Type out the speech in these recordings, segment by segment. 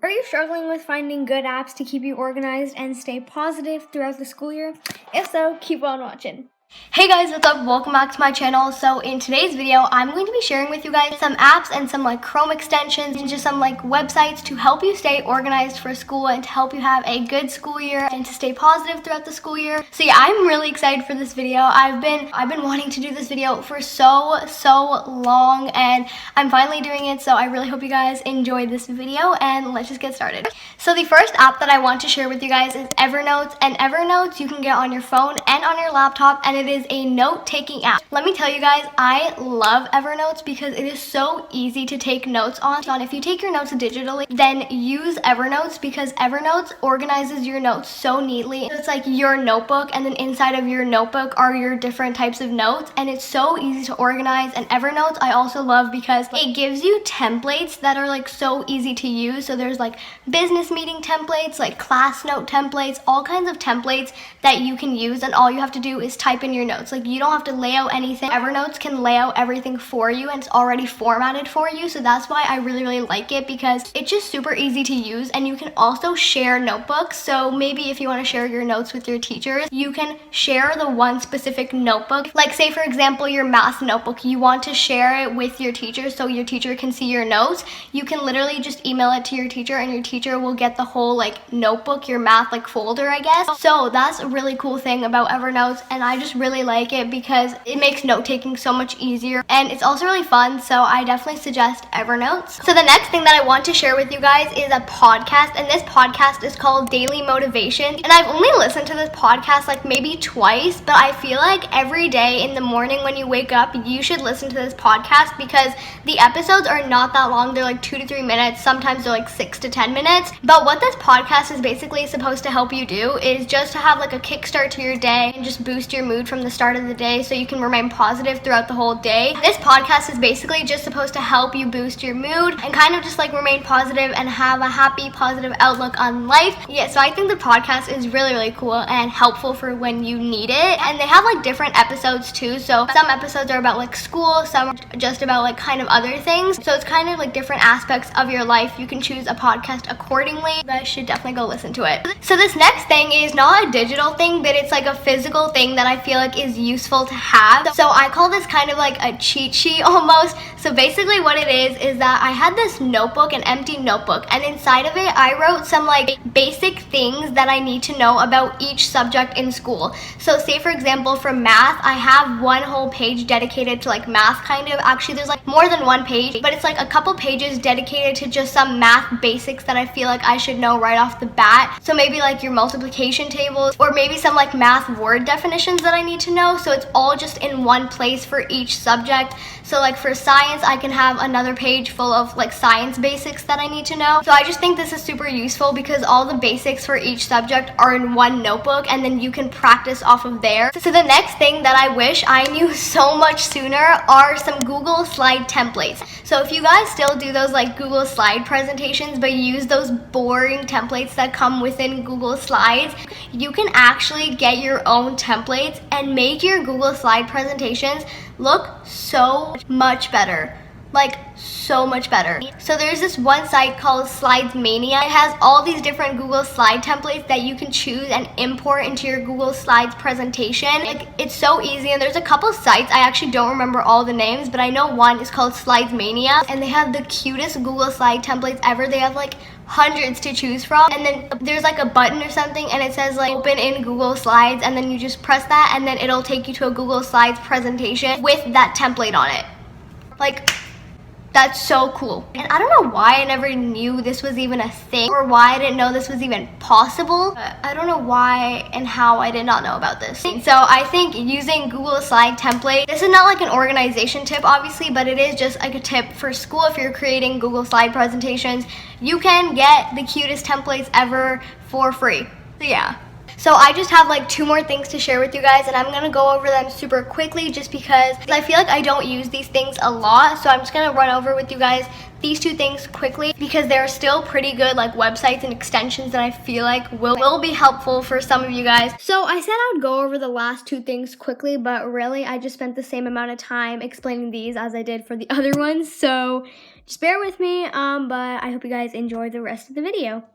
Are you struggling with finding good apps to keep you organized and stay positive throughout the school year? If so, keep on watching. Hey guys, what's up? Welcome back to my channel. So in today's video, I'm going to be sharing with you guys some apps and some Chrome extensions and just some websites to help you stay organized for school and to help you have a good school year and to stay positive throughout the school year. So yeah, I'm really excited for this video. I've been wanting to do this video for so long, and I'm finally doing it. So I really hope you guys enjoyed this video, and let's just get started. So the first app that I want to share with you guys is Evernote, and Evernote you can get on your phone and on your laptop, and it is a note-taking app. Let me tell you guys, I love Evernote because it is so easy to take notes on. If you take your notes digitally, then use Evernote because Evernote organizes your notes so neatly. It's like your notebook, and then inside of your notebook are your different types of notes, and it's so easy to organize. And Evernote I also love because it gives you templates that are so easy to use. So there's business meeting templates, class note templates, all kinds of templates that you can use, and all you have to do is type in your notes. You don't have to lay out anything. Evernote can lay out everything for you, and it's already formatted for you. So that's why I really like it, because it's just super easy to use. And you can also share notebooks. So maybe if you want to share your notes with your teachers, you can share the one specific notebook. Say for example, your math notebook, you want to share it with your teacher so your teacher can see your notes. You can literally just email it to your teacher, and your teacher will get the whole notebook, your math folder, I guess. So that's a really cool thing about Evernote, and I just really like it because it makes note-taking so much easier, and it's also really fun. So I definitely suggest Evernote. So the next thing that I want to share with you guys is a podcast, and this podcast is called Daily Motivation. And I've only listened to this podcast maybe twice, but I feel every day in the morning when you wake up, you should listen to this podcast because the episodes are not that long. They're 2 to 3 minutes. Sometimes they're 6 to 10 minutes. But what this podcast is basically supposed to help you do is just to have a kickstart to your day and just boost your mood from the start of the day so you can remain positive throughout the whole day. This podcast is basically just supposed to help you boost your mood and kind of just remain positive and have a happy, positive outlook on life. Yeah, so I think the podcast is really cool and helpful for when you need it. And they have different episodes too. So some episodes are about school, some are just about kind of other things. So it's kind of different aspects of your life. You can choose a podcast accordingly. You guys should definitely go listen to it. So this next thing is not a digital thing, but it's a physical thing that I feel is useful to have. So I call this kind of a cheat sheet almost. So basically what it is that I had this notebook, an empty notebook, and inside of it I wrote some basic things that I need to know about each subject in school. So say for example for math, I have one whole page dedicated to math kind of. Actually there's more than one page, but it's a couple pages dedicated to just some math basics that I feel I should know right off the bat. So maybe your multiplication tables, or maybe some math word definitions that I need to know. So it's all just in one place for each subject. So for science, I can have another page full of science basics that I need to know. So I just think this is super useful because all the basics for each subject are in one notebook, and then you can practice off of there. So the next thing that I wish I knew so much sooner are some Google slide templates. So if you guys still do those Google slide presentations, but you use those boring templates that come within Google Slides, you can actually get your own templates and make your Google slide presentations look so much better. So much better. So there's this one site called Slides Mania. It has all these different Google slide templates that you can choose and import into your Google Slides presentation. It's so easy, and there's a couple sites. I actually don't remember all the names, but I know one is called Slides Mania, and they have the cutest Google slide templates ever. They have hundreds to choose from, and then there's a button or something, and it says open in Google Slides, and then you just press that, and then it'll take you to a Google Slides presentation with that template on it. That's so cool. And I don't know why I never knew this was even a thing, or why I didn't know this was even possible. I don't know why and how I did not know about this. So I think using Google Slide template, this is not an organization tip obviously, but it is just a tip for school. If you're creating Google Slide presentations, you can get the cutest templates ever for free. So yeah. So I just have like 2 more things to share with you guys, and I'm gonna go over them super quickly just because I feel like I don't use these things a lot. So I'm just gonna run over with you guys these 2 things quickly because they're still pretty good like websites and extensions that I feel like will be helpful for some of you guys. So I said I would go over the last 2 things quickly, but really I just spent the same amount of time explaining these as I did for the other ones. So just bear with me, but I hope you guys enjoy the rest of the video.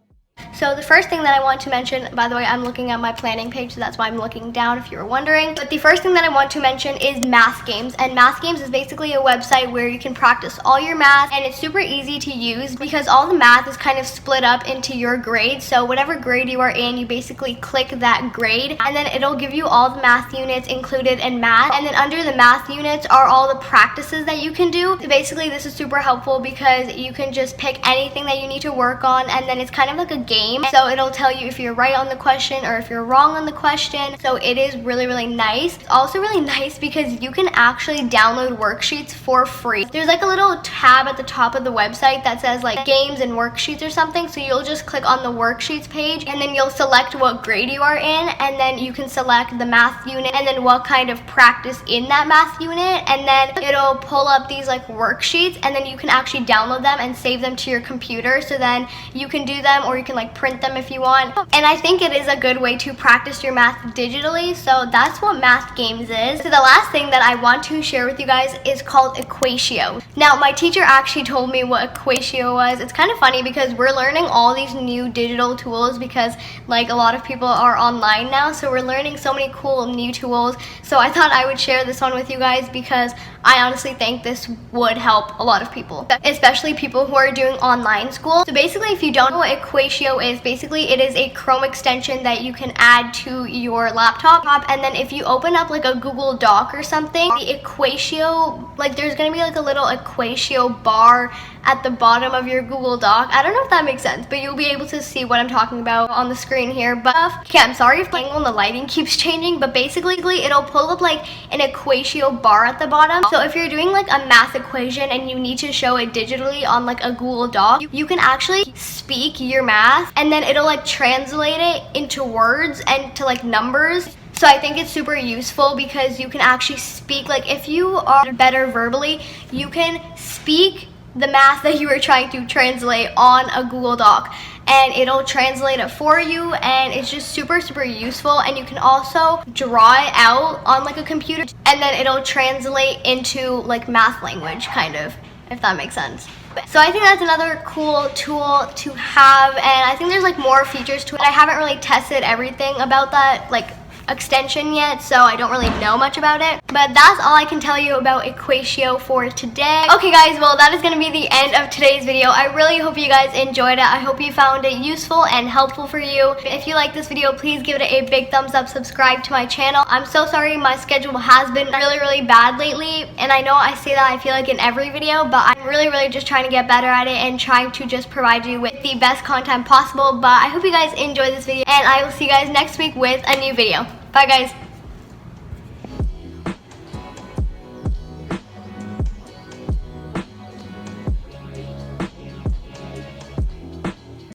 So the first thing that I want to mention, by the way, I'm looking at my planning page, so that's why I'm looking down if you were wondering. But the first thing that I want to mention is Math Games. And Math Games is basically a website where you can practice all your math, and it's super easy to use because all the math is kind of split up into your grades. So whatever grade you are in, you basically click that grade, and then it'll give you all the math units included in math. And then under the math units are all the practices that you can do. So basically this is super helpful because you can just pick anything that you need to work on, and then it's kind of like a game. So it'll tell you if you're right on the question or if you're wrong on the question. So it is really, really nice. It's also really nice because you can actually download worksheets for free. There's like a little tab at the top of the website that says like games and worksheets or something. So you'll just click on the worksheets page, and then you'll select what grade you are in, and then you can select the math unit and then what kind of practice in that math unit, and then it'll pull up these like worksheets, and then you can actually download them and save them to your computer. So then you can do them, or you can like print them if you want. And I think it is a good way to practice your math digitally. So that's what Math Games is. So the last thing that I want to share with you guys is called Equatio. Now my teacher actually told me what Equatio was. It's kind of funny because we're learning all these new digital tools because like a lot of people are online now, so we're learning so many cool new tools. So I thought I would share this one with you guys because I honestly think this would help a lot of people, especially people who are doing online school. So basically, if you don't know what Equatio is, basically it is a Chrome extension that you can add to your laptop, and then if you open up like a Google Doc or something, the Equatio, like there's gonna be like a little Equatio bar at the bottom of your Google Doc. I don't know if that makes sense, but you'll be able to see what I'm talking about on the screen here. But okay, I'm sorry if the angle and the lighting keeps changing, but basically it'll pull up like an Equatio bar at the bottom. So if you're doing like a math equation and you need to show it digitally on like a Google Doc, you can actually speak your math, and then it'll like translate it into words and to like numbers. So I think it's super useful because you can actually speak, like if you are better verbally, you can speak the math that you were trying to translate on a Google Doc, and it'll translate it for you, and it's just super, super useful. And you can also draw it out on like a computer, and then it'll translate into like math language, kind of, if that makes sense. So I think that's another cool tool to have, and I think there's like more features to it. I haven't really tested everything about that like extension yet, so I don't really know much about it, but that's all I can tell you about Equatio for today. Okay guys, well that is going to be the end of today's video. I really hope you guys enjoyed it. I hope you found it useful and helpful for you. If you like this video, please give it a big thumbs up, subscribe to my channel. I'm so sorry my schedule has been really, really bad lately, and I know I say that I feel like in every video, but I'm really, really just trying to get better at it and trying to just provide you with the best content possible. But I hope you guys enjoyed this video, and I will see you guys next week with a new video. Bye guys.